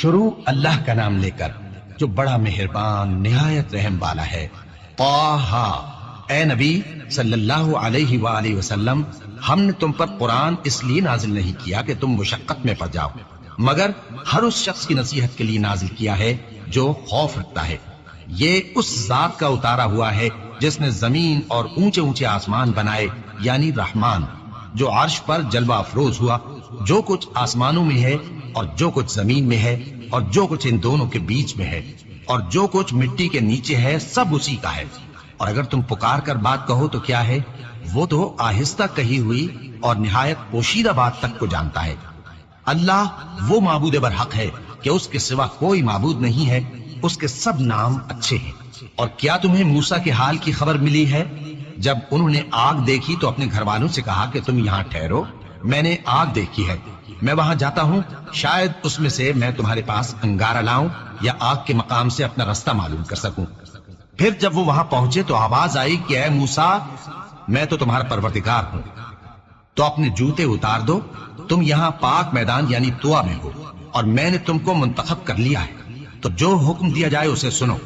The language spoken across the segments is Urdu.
شروع اللہ کا نام لے کر جو بڑا مہربان نہایت رحم والا ہے۔ طٰہٰ، اے نبی صلی اللہ علیہ وآلہ وسلم، ہم نے تم پر قرآن اس لیے نازل نہیں کیا کہ تم مشقت میں پڑ جاؤ، مگر ہر اس شخص کی نصیحت کے لیے نازل کیا ہے جو خوف رکھتا ہے۔ یہ اس ذات کا اتارا ہوا ہے جس نے زمین اور اونچے اونچے آسمان بنائے، یعنی رحمان، جو عرش پر جلوہ افروز ہوا۔ جو کچھ آسمانوں میں ہے اور جو کچھ زمین میں ہے اور جو کچھ ان دونوں کے بیچ میں ہے اور جو کچھ مٹی کے نیچے ہے، سب اسی کا ہے۔ اور اگر تم پکار کر بات کہو تو کیا ہے؟ وہ تو آہستہ کہی ہوئی اور نہایت پوشیدہ بات تک کو جانتا ہے۔ اللہ وہ معبود برحق ہے کہ اس کے سوا کوئی معبود نہیں ہے، اس کے سب نام اچھے ہیں۔ اور کیا تمہیں موسیٰ کے حال کی خبر ملی ہے؟ جب انہوں نے آگ دیکھی تو اپنے گھر والوں سے کہا کہ تم یہاں ٹھہرو، میں نے آگ دیکھی ہے، میں وہاں جاتا ہوں، شاید اس میں سے میں تمہارے پاس انگارہ لاؤں یا آگ کے مقام سے اپنا رستہ معلوم کر سکوں۔ پھر جب وہ وہاں پہنچے تو آواز آئی کہ اے موسیٰ، میں تو تمہارا پروردگار ہوں، تو اپنے جوتے اتار دو، تم یہاں پاک میدان یعنی طویٰ میں ہو، اور میں نے تم کو منتخب کر لیا ہے، تو جو حکم دیا جائے اسے سنو۔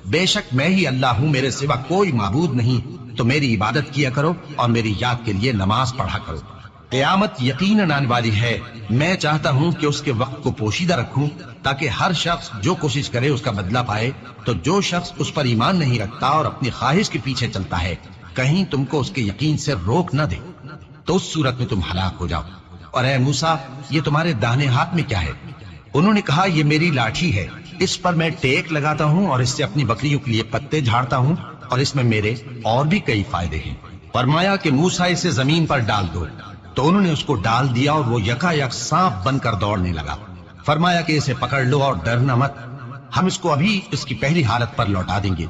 بے شک میں ہی اللہ ہوں، میرے سوا کوئی معبود نہیں، تو میری عبادت کیا کرو اور میری یاد کے لیے نماز پڑھا کرو۔ قیامت یقیناً آنے والی ہے، میں چاہتا ہوں کہ اس کے وقت کو پوشیدہ رکھوں تاکہ ہر شخص جو کوشش کرے اس کا بدلہ پائے۔ تو جو شخص اس پر ایمان نہیں رکھتا اور اپنی خواہش کے پیچھے چلتا ہے، کہیں تم کو اس کے یقین سے روک نہ دے، تو اس صورت میں تم ہلاک ہو جاؤ۔ اور اے موسیٰ، یہ تمہارے داہنے ہاتھ میں کیا ہے؟ انہوں نے کہا یہ میری لاٹھی ہے، اس پر میں ٹیک لگاتا ہوں اور اس سے اپنی بکریوں کے لیے پتے جھاڑتا ہوں، اور اس میں میرے اور بھی کئی فائدے ہیں۔ فرمایا کہ موسیٰ اسے زمین پر ڈال دو، تو انہوں نے اس کو ڈال دیا اور وہ یکا یک سانپ بن کر دوڑنے لگا۔ فرمایا کہ اسے پکڑ لو اور ڈرنا مت، ہم اس کو ابھی اس کی پہلی حالت پر لوٹا دیں گے،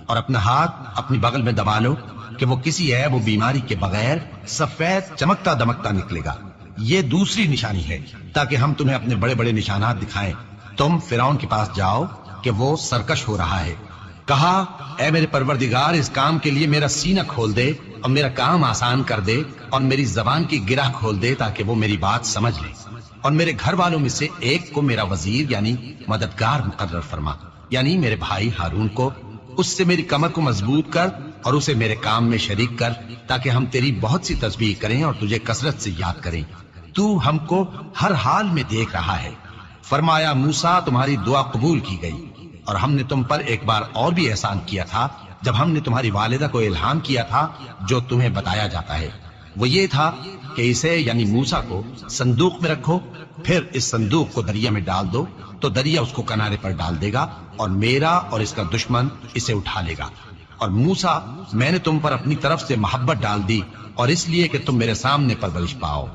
اور اپنا ہاتھ اپنی بغل میں دبا لو کہ وہ کسی عیب و بیماری کے بغیر سفید چمکتا دمکتا نکلے گا۔ یہ دوسری نشانی ہے تاکہ ہم تمہیں اپنے بڑے بڑے نشانات دکھائیں۔ تم فرعون کے پاس جاؤ کہ وہ سرکش ہو رہا ہے۔ کہا اے میرے پروردگار، اس کام کے لیے میرا سینہ کھول دے اور میرا کام آسان کر دے، اور میری زبان کی گرہ کھول دے تاکہ وہ میری بات سمجھ لے، اور میرے گھر والوں میں سے ایک کو میرا وزیر یعنی مددگار مقرر فرما، یعنی میرے بھائی ہارون کو۔ اس سے میری کمر کو مضبوط کر اور اسے میرے کام میں شریک کر، تاکہ ہم تیری بہت سی تسبیح کریں اور تجھے کثرت سے یاد کریں۔ تو ہم کو ہر حال میں دیکھ رہا ہے۔ فرمایا موسیٰ، تمہاری دعا قبول کی گئی، اور ہم نے تم پر ایک بار اور بھی احسان کیا تھا جب ہم نے تمہاری والدہ کو الہام کیا تھا جو تمہیں بتایا جاتا ہے۔ وہ یہ تھا کہ اسے یعنی موسیٰ کو صندوق میں رکھو، پھر اس صندوق کو دریا میں ڈال دو، تو دریا اس کو کنارے پر ڈال دے گا، اور میرا اور اس کا دشمن اسے اٹھا لے گا۔ اور موسیٰ، میں نے تم پر اپنی طرف سے محبت ڈال دی، اور اس لیے کہ تم میرے سامنے پرورش پاؤ۔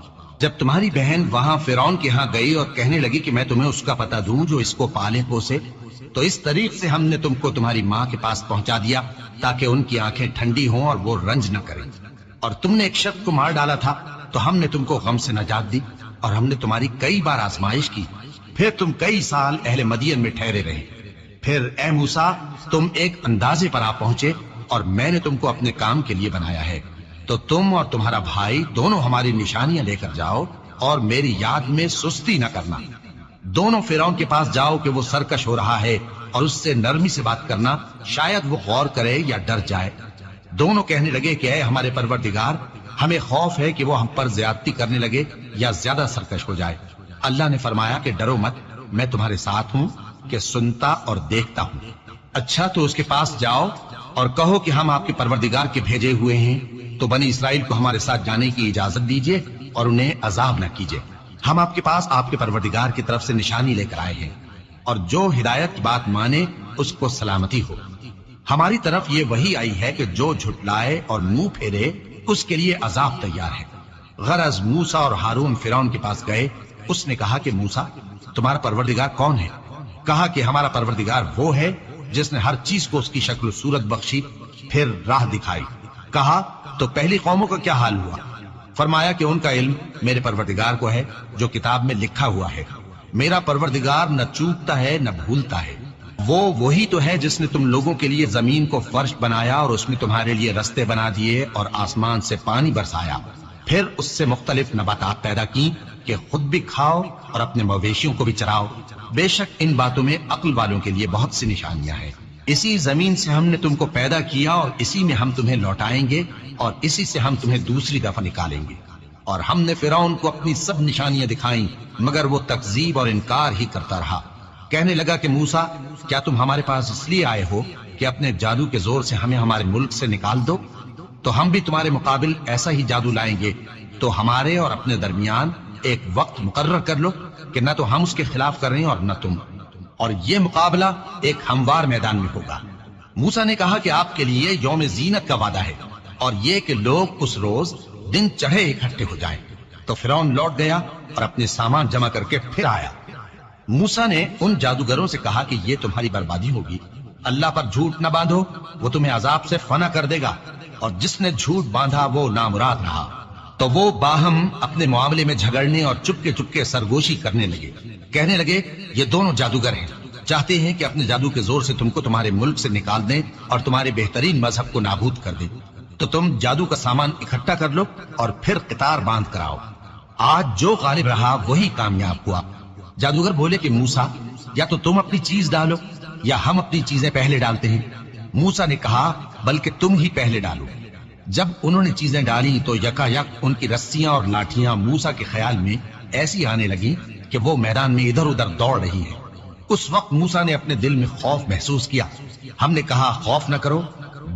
جب تمہاری بہن وہاں فرعون کے ہاں گئی اور کہنے لگی کہ میں تمہیں اس کا پتہ دوں جو اس کو پالے پوسے، تو اس طریق سے ہم نے تم کو تمہاری ماں کے پاس پہنچا دیا تاکہ ان کی آنکھیں ٹھنڈی ہوں اور وہ رنج نہ کریں۔ اور تم نے ایک شخص کو مار ڈالا تھا تو ہم نے تم کو غم سے نجات دی، اور ہم نے تمہاری کئی بار آزمائش کی، پھر تم کئی سال اہل مدین میں ٹھہرے رہے۔ پھر اے موسیٰ، تم ایک اندازے پر آ پہنچے اور میں نے تم کو اپنے کام کے لیے بنایا ہے، تو تم اور تمہارا بھائی دونوں ہماری نشانیاں لے کر جاؤ اور میری یاد میں سستی نہ کرنا۔ دونوں فرعون کے پاس جاؤ کہ وہ سرکش ہو رہا ہے، اور اس سے نرمی سے بات کرنا، شاید وہ غور کرے یا ڈر جائے۔ دونوں کہنے لگے کہ اے ہمارے پروردگار، ہمیں خوف ہے کہ وہ ہم پر زیادتی کرنے لگے یا زیادہ سرکش ہو جائے۔ اللہ نے فرمایا کہ ڈرو مت، میں تمہارے ساتھ ہوں کہ سنتا اور دیکھتا ہوں۔ اچھا تو اس کے پاس جاؤ اور کہو کہ ہم آپ کے پروردگار کے بھیجے ہوئے ہیں، تو بنی اسرائیل کو ہمارے ساتھ جانے کی اجازت دیجیے اور انہیں عذاب نہ کیجیے۔ ہم آپ کے پاس آپ کے پروردگار کی طرف سے نشانی لے کر آئے ہیں، اور جو ہدایت کی بات مانے اس کو سلامتی ہو۔ ہماری طرف یہ وحی آئی ہے کہ جو جھٹلائے اور منہ پھیرے اس کے لیے عذاب تیار ہے۔ غرض موسیٰ اور ہارون فرعون کے پاس گئے۔ اس نے کہا کہ موسیٰ، تمہارا پروردگار کون ہے؟ کہا کہ ہمارا پروردگار وہ ہے جس نے ہر چیز کو اس کی شکل و صورت بخشی، پھر راہ دکھائی۔ کہا تو پہلی قوموں کا کیا حال ہوا؟ فرمایا کہ ان کا علم میرے پروردگار کو ہے جو کتاب میں لکھا ہوا ہے۔ میرا پروردگار نہ چوکتا ہے نہ بھولتا ہے۔ وہ وہی تو ہے جس نے تم لوگوں کے لیے زمین کو فرش بنایا اور اس میں تمہارے لیے رستے بنا دیے اور آسمان سے پانی برسایا، پھر اس سے مختلف نباتات پیدا کی کہ خود بھی کھاؤ اور اپنے مویشیوں کو بھی چراؤ۔ بے شک ان باتوں میں عقل والوں کے لیے بہت سی نشانیاں ہیں۔ اسی زمین سے ہم نے تم کو پیدا کیا اور اسی میں ہم تمہیں لوٹائیں گے اور اسی سے ہم تمہیں دوسری دفعہ نکالیں گے۔ اور ہم نے فرعون کو اپنی سب نشانیاں دکھائیں مگر وہ تکذیب اور انکار ہی کرتا رہا۔ کہنے لگا کہ موسیٰ، کیا تم ہمارے پاس اس لیے آئے ہو کہ اپنے جادو کے زور سے ہمیں ہمارے ملک سے نکال دو؟ تو ہم بھی تمہارے مقابل ایسا ہی جادو لائیں گے، تو ہمارے اور اپنے درمیان ایک وقت مقرر کر لو کہ نہ تو ہم اس کے خلاف کر رہے ہیں اور نہ تم، اور یہ مقابلہ ایک ہموار میدان میں ہوگا۔ موسیٰ نے کہا کہ آپ کے لیے یوم زینت کا وعدہ ہے اور یہ کہ لوگ اس روز دن چڑھے اکٹھے ہو جائیں۔ تو فرعون لوٹ گیا اور اپنے سامان جمع کر کے پھر آیا۔ موسیٰ نے ان جادوگروں سے کہا کہ یہ تمہاری بربادی ہوگی، اللہ پر جھوٹ نہ باندھو، وہ تمہیں عذاب سے فنا کر دے گا، اور جس نے جھوٹ باندھا وہ نامراد رہا۔ تو وہ باہم اپنے معاملے میں جھگڑنے اور چپکے سرگوشی کرنے لگے۔ کہنے لگے یہ دونوں جادوگر ہیں، چاہتے ہیں کہ اپنے جادو کے زور سے تم کو تمہارے ملک سے نکال دیں اور تمہارے بہترین مذہب کو نابود کر دیں۔ تو تم جادو کا سامان اکٹھا کر لو اور پھر قطار باندھ کر آؤ، آج جو غالب رہا وہی کامیاب ہوا۔ جادوگر بولے کہ موسیٰ، یا تو تم اپنی چیز ڈالو یا ہم اپنی چیزیں پہلے ڈالتے ہیں۔ موسیٰ نے کہا بلکہ تم ہی پہلے ڈالو۔ جب انہوں نے چیزیں ڈالی تو یکا یک ان کی رسیاں اور لاٹھیاں موسیٰ کے خیال میں ایسی آنے لگی کہ وہ میدان میں ادھر ادھر دوڑ رہی ہیں۔ اس وقت موسیٰ نے اپنے دل میں خوف محسوس کیا۔ ہم نے کہا خوف نہ کرو،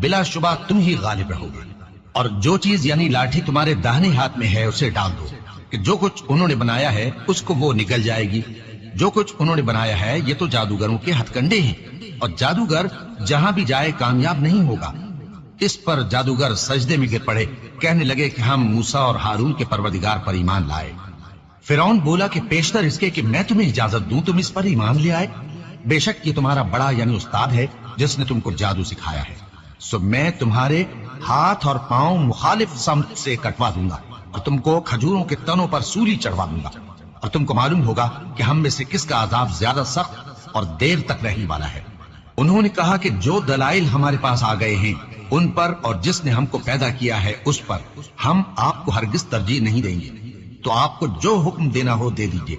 بلا شبہ تم ہی غالب رہو گے، اور جو چیز یعنی لاٹھی تمہارے داہنے ہاتھ میں ہے اسے ڈال دو کہ جو کچھ انہوں نے بنایا ہے اس کو وہ نگل جائے گی۔ جو کچھ انہوں نے بنایا ہے یہ تو جادوگروں کے ہتھ کنڈے ہیں، اور جادوگر جہاں بھی جائے کامیاب نہیں ہوگا۔ اس پر جادوگر سجدے میں گر پڑے، کہنے لگے کہ ہم موسیٰ اور ہارون کے پروردگار پر ایمان لائے۔ فرعون بولا کہ پیشتر اس کے کہ میں تمہیں اجازت دوں تم اس پر ایمان لے آئے؟ بے شک یہ تمہارا بڑا یعنی استاد ہے جس نے تم کو جادو سکھایا ہے، سو میں تمہارے ہاتھ اور پاؤں مخالف سمت سے کٹوا دوں گا اور تم کو کھجوروں کے تنوں پر سولی چڑھوا دوں گا، اور تم کو معلوم ہوگا کہ ہم میں سے کس کا عذاب زیادہ سخت اور دیر تک رہنے والا ہے۔ انہوں نے کہا کہ جو دلائل ہمارے پاس آ گئے ہیں ان پر اور جس نے ہم کو پیدا کیا ہے اس پر ہم آپ کو ہرگز ترجیح نہیں دیں گے، تو آپ کو جو حکم دینا ہو دے دیجئے،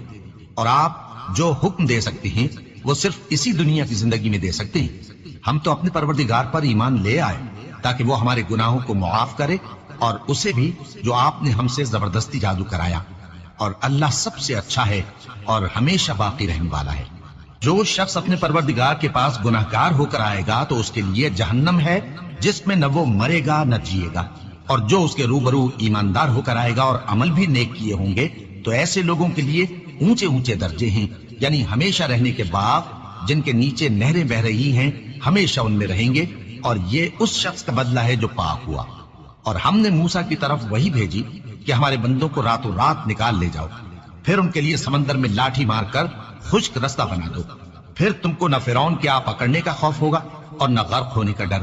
اور آپ جو حکم دے سکتے ہیں وہ صرف اسی دنیا کی زندگی میں دے سکتے ہیں۔ ہم تو اپنے پروردگار پر ایمان لے آئے تاکہ وہ ہمارے گناہوں کو معاف کرے، اور اسے بھی جو آپ نے ہم سے زبردستی جادو کرایا، اور اللہ سب سے اچھا ہے اور ہمیشہ باقی رہنے والا ہے۔ جو شخص اپنے پروردگار کے پاس گناہگار ہو کر آئے گا تو اس کے لیے جہنم ہے جس میں نہ وہ مرے گا نہ جیے گا، اور جو اس کے روبرو ایماندار ہو کر آئے گا اور عمل بھی نیک کیے ہوں گے تو ایسے لوگوں کے لیے اونچے اونچے درجے ہیں، یعنی ہمیشہ رہنے کے باغ جن کے نیچے نہریں بہ رہی ہیں، ہمیشہ ان میں رہیں گے، اور یہ اس شخص کا بدلہ ہے جو پاک ہوا۔ اور ہم نے موسیٰ کی طرف وہی بھیجی کہ ہمارے بندوں کو راتوں رات نکال لے جاؤ، پھر ان کے لیے سمندر میں لاٹھی مار کر خشک رستہ بنا دو، پھر تم کو نہ فرعون کے آ پکڑنے کا خوف ہوگا اور نہ غرق ہونے کا ڈر۔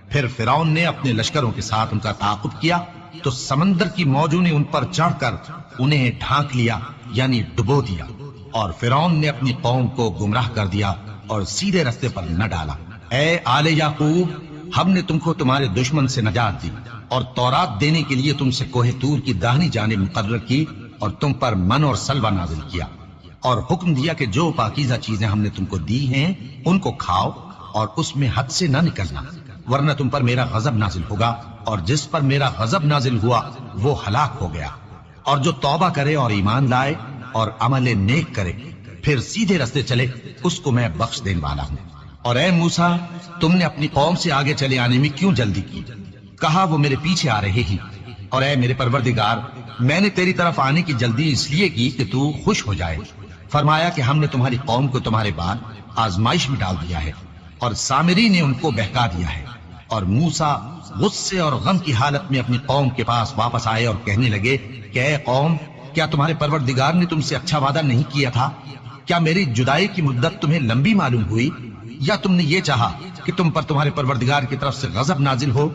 پھر فرعون نے اپنے لشکروں کے ساتھ ان کا تعاقب کیا تو سمندر کی موجوں نے ان پر چڑھ کر انہیں ڈھانک لیا یعنی ڈبو دیا، اور فرعون نے اپنی قوم کو گمراہ کر دیا اور سیدھے رستے پر نہ ڈالا۔ اے آل یعقوب، ہم نے تم کو تمہارے دشمن سے نجات دی اور تورات دینے کے لیے تم سے کوہ طور کی داہنی جانب مقرر کی، اور تم پر من اور سلوہ نازل کیا، اور حکم دیا کہ جو پاکیزہ چیزیں ہم نے تم کو دی ہیں ان کو کھاؤ اور اس میں حد سے نہ نکلنا، ورنہ تم پر میرا غضب نازل ہوگا، اور جس پر میرا غضب نازل ہوا وہ ہلاک ہو گیا۔ اور جو توبہ کرے اور ایمان لائے اور عمل نیک کرے پھر سیدھے رستے چلے اس کو میں بخش دینے والا ہوں۔ اور اے موسیٰ، تم نے اپنی قوم سے آگے چلے آنے میں کیوں جلدی کی؟ کہا وہ میرے پیچھے آ رہے ہیں۔ اور اے میرے پروردگار، میں نے تیری طرف آنے کی جلدی اس لیے کی کہ تو خوش ہو جائے۔ فرمایا کہ ہم نے تمہاری قوم کو تمہارے بعد آزمائش میں ڈال دیا ہے، اور سامری نے ان کو بہکا دیا ہے۔ اور موسیٰ غصے اور غم کی حالت میں اپنی قوم کے پاس واپس آئے اور کہنے لگے کہ اے قوم، کیا تمہارے پروردگار نے تم سے اچھا وعدہ نہیں کیا تھا؟ کیا میری جدائی کی مدت تمہیں لمبی معلوم ہوئی، یا تم نے یہ چاہا کہ تم پر تمہارے پروردگار کی طرف سے غضب نازل ہو،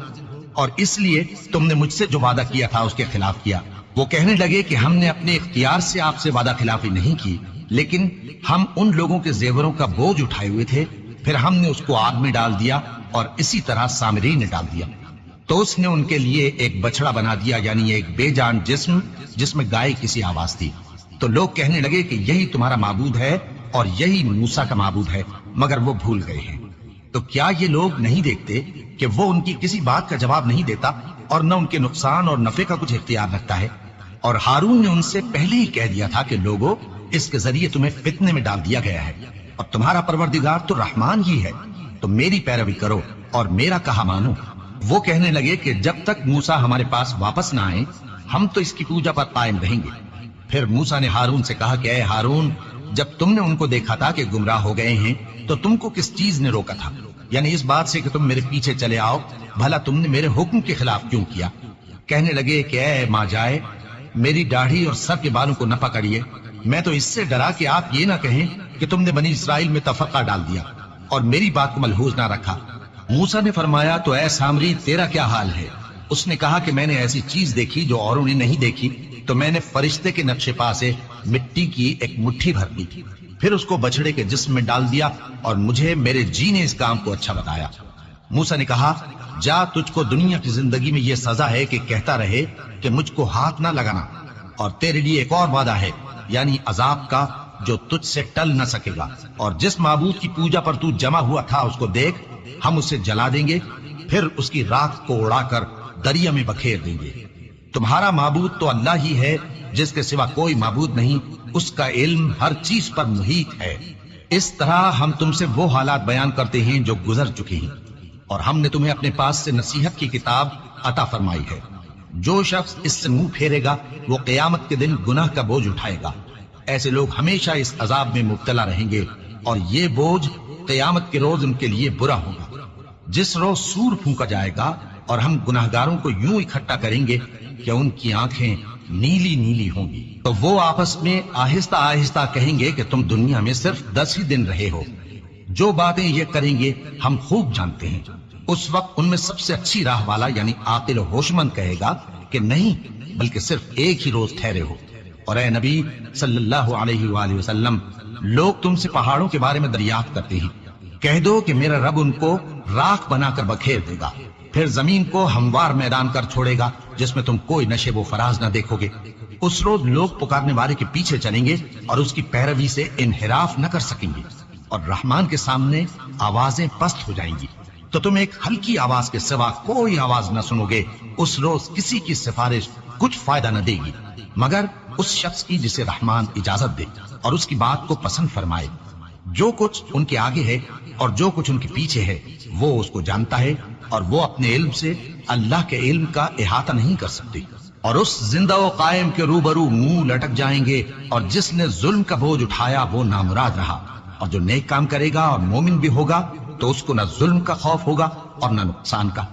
اور اس لیے تم نے مجھ سے جو وعدہ کیا تھا اس کے خلاف کیا؟ وہ کہنے لگے کہ ہم نے اپنے اختیار سے آپ سے وعدہ خلافی نہیں کی، لیکن ہم ان لوگوں کے زیوروں کا بوجھ اٹھائے ہوئے تھے، پھر ہم نے اس کو آگ میں ڈال دیا، اور اسی طرح سامری نے ڈال دیا۔ تو اس نے ان کے لیے ایک بچڑا بنا دیا، یعنی ایک بے جان جسم جس میں گائے کسی آواز تھی۔ تو لوگ کہنے لگے کہ یہی تمہارا معبود ہے اور یہی موسیٰ کا معبود ہے، مگر وہ بھول گئے ہیں۔ تو کیا یہ لوگ نہیں دیکھتے کہ وہ ان کی کسی بات کا جواب نہیں دیتا اور نہ ان کے نقصان اور نفع کا کچھ اختیار رکھتا ہے؟ اور ہارون نے ان سے پہلے ہی کہہ دیا تھا کہ لوگوں، اس کے ذریعے تمہیں فتنے میں ڈال دیا گیا ہے، اور تمہارا پروردگار تو رحمان ہی ہے، تو میری پیروی کرو اور میرا کہا مانو۔ وہ کہنے لگے کہ جب تک موسیٰ ہمارے پاس واپس نہ آئے ہم تو اس کی پوجا پر قائم رہیں گے۔ پھر موسیٰ نے ہارون سے کہا کہ اے ہارون، جب تم نے ان کو دیکھا تھا کہ گمراہ ہو گئے ہیں تو تم کو کس چیز نے روکا تھا؟ یعنی اس بات سے کہ تم میرے پیچھے چلے آؤ، بھلا تم نے میرے حکم کے خلاف کیوں کیا؟ کہنے لگے کہ اے ماں جائے، میری داڑھی اور سر کے بالوں کو نہ پکڑیے، میں تو اس سے ڈرا کہ آپ یہ نہ کہیں کہ تم نے بنی اسرائیل میں تفرقہ ڈال دیا اور میری بات کو ملحوظ نہ رکھا۔ موسیٰ نے فرمایا تو اے سامری، تیرا کیا حال ہے؟ اس نے کہا کہ میں نے ایسی چیز دیکھی جو اوروں نے نہیں دیکھی، تو میں نے فرشتے کے نقش پا سے مٹی کی ایک مٹھی بھر لی، پھر اس کو بچڑے کے جسم میں ڈال دیا اور مجھے میرے جی نے اس کام کو اچھا بتایا۔ موسیٰ نے کہا جا، تجھ کو دنیا کی زندگی میں یہ سزا ہے کہ کہتا رہے کہ مجھ کو ہاتھ نہ لگانا، اور تیرے لیے ایک اور وعدہ ہے، یعنی عذاب کا جو تجھ سے ٹل نہ سکے گا، اور جس معبود کی پوجا پر تو جمع ہوا تھا اس کو دیکھ، ہم اسے جلا دیں گے، پھر اس کی راکھ کو اڑا کر دریا میں بکھیر دیں گے۔ تمہارا معبود تو اللہ ہی ہے، جس کے سوا کوئی معبود نہیں، اس کا علم ہر چیز پر محیط ہے۔ اس طرح ہم تم سے وہ حالات بیان کرتے ہیں جو گزر چکے ہیں، اور ہم نے تمہیں اپنے پاس سے نصیحت کی کتاب عطا فرمائی ہے۔ جو شخص اس سے منہ پھیرے گا وہ قیامت کے دن گناہ کا بوجھ اٹھائے گا۔ ایسے لوگ ہمیشہ اس عذاب میں مبتلا رہیں گے، اور یہ بوجھ قیامت کے روز ان کے لیے برا ہوگا۔ جس روز سور پھونکا جائے گا اور ہم گناہگاروں کو یوں اکٹھا کریں گے کہ ان کی آنکھیں نیلی نیلی ہوں گی، تو وہ آپس میں آہستہ آہستہ کہیں گے کہ تم دنیا میں صرف 10 ہی دن رہے ہو۔ جو باتیں یہ کریں گے ہم خوب جانتے ہیں۔ اس وقت ان میں سب سے اچھی راہ والا یعنی عاقل و ہوشمند کہے گا کہ نہیں، بلکہ صرف ایک ہی روز ٹھہرے ہو۔ اور اے نبی صلی اللہ علیہ وآلہ وسلم، لوگ تم سے پہاڑوں کے بارے میں دریافت کرتے ہیں، کہہ دو کہ میرا رب ان کو راکھ بنا کر بکھیر دے گا، پھر زمین کو ہموار میدان کر چھوڑے گا جس میں تم کوئی نشیب و فراز نہ دیکھو گے۔ اس روز لوگ پکارنے والے کے پیچھے چلیں گے اور اس کی پیروی سے انحراف نہ کر سکیں گے، اور رحمان کے سامنے آوازیں پست ہو جائیں گی، تو تم ایک ہلکی آواز کے سوا کوئی آواز نہ سنو گے۔ اس روز کسی کی سفارش کچھ فائدہ نہ دے گی مگر اس شخص کی جسے رحمان اجازت دے اور اس کی بات کو پسند فرمائے۔ جو کچھ ان کے آگے ہے اور جو کچھ ان کے پیچھے ہے وہ اس کو جانتا ہے، اور وہ اپنے علم سے اللہ کے علم کا احاطہ نہیں کر سکتے۔ اور اس زندہ و قائم کے روبرو منہ لٹک جائیں گے، اور جس نے ظلم کا بوجھ اٹھایا وہ نامراد رہا، اور جو نیک کام کرے گا اور مومن بھی ہوگا تو اس کو نہ ظلم کا خوف ہوگا اور نہ نقصان کا۔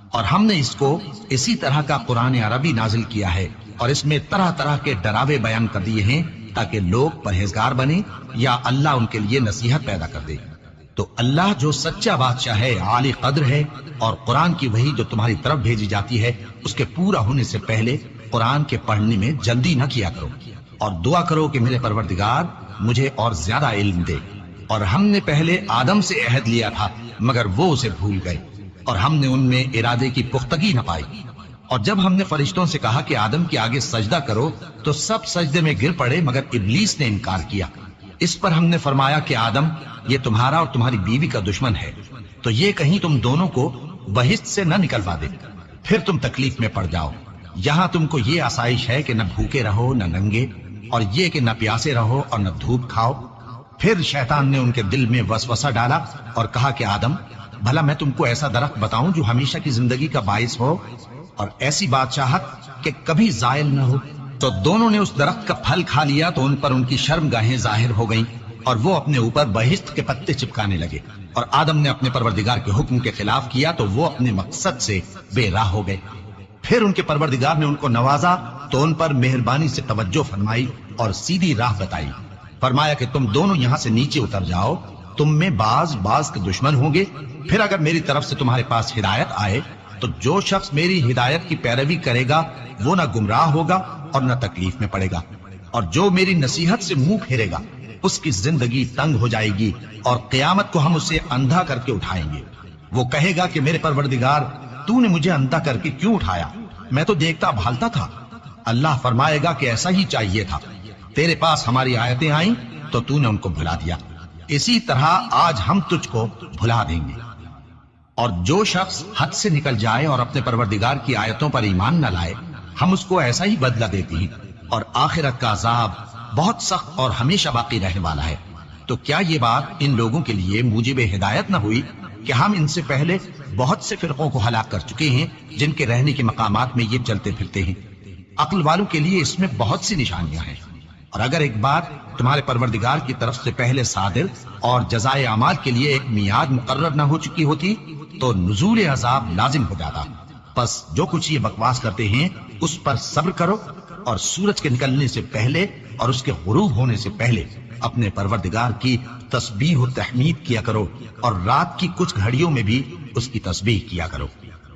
اور ہم نے اس کو اسی طرح کا قرآن عربی نازل کیا ہے، اور اس میں طرح طرح کے ڈراوے بیان کر دیے ہیں تاکہ لوگ پرہیزگار بنیں یا اللہ ان کے لیے نصیحت پیدا کر دے۔ تو اللہ جو سچا بادشاہ ہے، عالی قدر ہے، اور قرآن کی وحی جو تمہاری طرف بھیجی جاتی ہے اس کے پورا ہونے سے پہلے قرآن کے پڑھنے میں جلدی نہ کیا کرو، اور دعا کرو کہ میرے پروردگار مجھے اور زیادہ علم دے۔ اور ہم نے پہلے آدم سے عہد لیا تھا مگر وہ اسے بھول گئے، اور ہم نے ان میں ارادے کی پختگی نہ پائی۔ اور جب ہم نے فرشتوں سے کہا کہ آدم کے آگے سجدہ کرو تو سب سجدے میں گر پڑے مگر ابلیس نے انکار کیا۔ اس پر ہم نے فرمایا کہ آدم، یہ تمہارا اور تمہاری بیوی کا دشمن ہے، تو یہ کہیں تم دونوں کو بہشت سے نہ نکلوا دے، پھر تم تکلیف میں پڑ جاؤ۔ یہاں تم کو یہ آسائش ہے کہ نہ بھوکے رہو نہ ننگے، اور یہ کہ نہ پیاسے رہو اور نہ دھوپ کھاؤ۔ پھر شیطان نے ان کے دل میں وسوسہ ڈالا اور کہا کہ آدم، بھلا میں تم کو ایسا درخت بتاؤں جو ہمیشہ کی زندگی کا باعث ہو اور ایسی بادشاہت کہ کبھی زائل نہ ہو؟ تو دونوں نے اس درخت کا پھل کھا لیا تو ان پر ان کی شرم گاہیں ظاہر ہو گئیں، اور وہ اپنے اوپر بہشت کے پتے چپکانے لگے۔ اور آدم نے اپنے پروردگار کے حکم کے خلاف کیا تو وہ اپنے مقصد سے بے راہ ہو گئے۔ پھر ان کے پروردگار نے ان کو نوازا تو ان پر مہربانی سے توجہ فرمائی اور سیدھی راہ بتائی۔ فرمایا کہ تم دونوں یہاں سے نیچے اتر جاؤ، تم میں بعض کے دشمن ہوں گے، پھر اگر میری طرف سے تمہارے پاس ہدایت آئے تو جو شخص میری ہدایت کی پیروی کرے گا وہ نہ گمراہ ہوگا اور نہ تکلیف میں پڑے گا، اور جو میری نصیحت سے منہ پھیرے گا اس کی زندگی تنگ ہو جائے گی، اور قیامت کو ہم اسے اندھا کر کے اٹھائیں گے۔ وہ کہے گا کہ میرے پروردگار، تو نے مجھے اندھا کر کے کیوں اٹھایا؟ میں تو دیکھتا بھالتا تھا۔ اللہ فرمائے گا کہ ایسا ہی چاہیے تھا، تیرے پاس ہماری آیتیں آئیں تو تو نے ان کو بھلا دیا، اسی طرح آج ہم تجھ کو بھلا دیں گے۔ اور جو شخص حد سے نکل جائے اور اپنے پروردگار کی آیتوں پر ایمان نہ لائے، ہم اس کو ایسا ہی بدلہ دیتے ہیں، اور آخرت کا عذاب بہت سخت اور ہمیشہ باقی رہنے والا ہے۔ تو کیا یہ بات ان لوگوں کے لیے موجب ہدایت نہ ہوئی کہ ہم ان سے پہلے بہت سے فرقوں کو ہلاک کر چکے ہیں جن کے رہنے کے مقامات میں یہ چلتے پھرتے ہیں؟ عقل والوں کے لیے اس میں بہت سی نشانیاں ہیں۔ اور اگر ایک بات تمہارے پروردگار کی طرف سے پہلے صادر اور جزائے اعمال کے لیے ایک میعاد مقرر نہ ہو چکی ہوتی تو نزول عذاب لازم ہو جاتا۔ پس جو کچھ یہ بکواس کرتے ہیں اس پر صبر کرو، اور سورج کے نکلنے سے پہلے اور اس کے غروب ہونے سے پہلے اپنے پروردگار کی تسبیح و تحمید کیا کرو، اور رات کی کچھ گھڑیوں میں بھی اس کی تسبیح کیا کرو،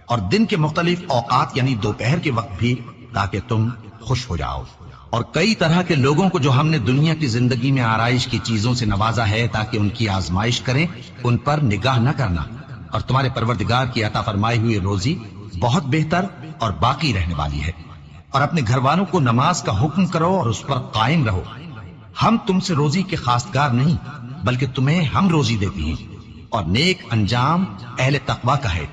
اور دن کے مختلف اوقات یعنی دوپہر کے وقت بھی، تاکہ تم خوش ہو جاؤ۔ اور کئی طرح کے لوگوں کو جو ہم نے دنیا کی زندگی میں آرائش کی چیزوں سے نوازا ہے تاکہ ان کی آزمائش کریں، ان پر نگاہ نہ کرنا، اور تمہارے پروردگار کی عطا فرمائی ہوئی روزی بہت بہتر اور باقی رہنے والی ہے۔ اور اپنے گھر والوں کو نماز کا حکم کرو اور اس پر قائم رہو۔ ہم تم سے روزی کے خواستگار نہیں، بلکہ تمہیں ہم روزی دیتے ہیں، اور نیک انجام اہل تقوی کا ہے۔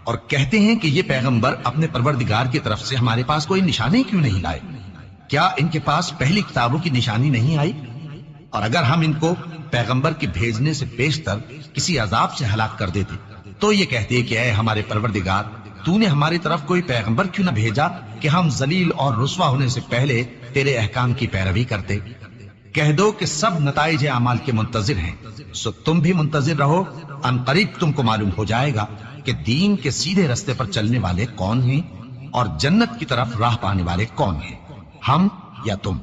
اور کہتے ہیں کہ یہ پیغمبر اپنے پروردگار کی طرف سے ہمارے پاس کوئی نشانی کیوں نہیں لائے؟ کیا ان کے پاس پہلی کتابوں کی نشانی نہیں آئی؟ اور اگر ہم ان کو پیغمبر کے بھیجنے سے پیشتر کسی عذاب سے ہلاک کر دیتے تو یہ کہتے کہ اے ہمارے پروردگار، تو نے ہماری طرف کوئی پیغمبر کیوں نہ بھیجا کہ ہم ذلیل اور رسوا ہونے سے پہلے تیرے احکام کی پیروی کرتے؟ کہہ دو کہ سب نتائج اعمال کے منتظر ہیں، سو تم بھی منتظر رہو، ان قریب تم کو معلوم ہو جائے گا کہ دین کے سیدھے رستے پر چلنے والے کون ہیں اور جنت کی طرف راہ پانے والے کون ہیں، ہم یا تم۔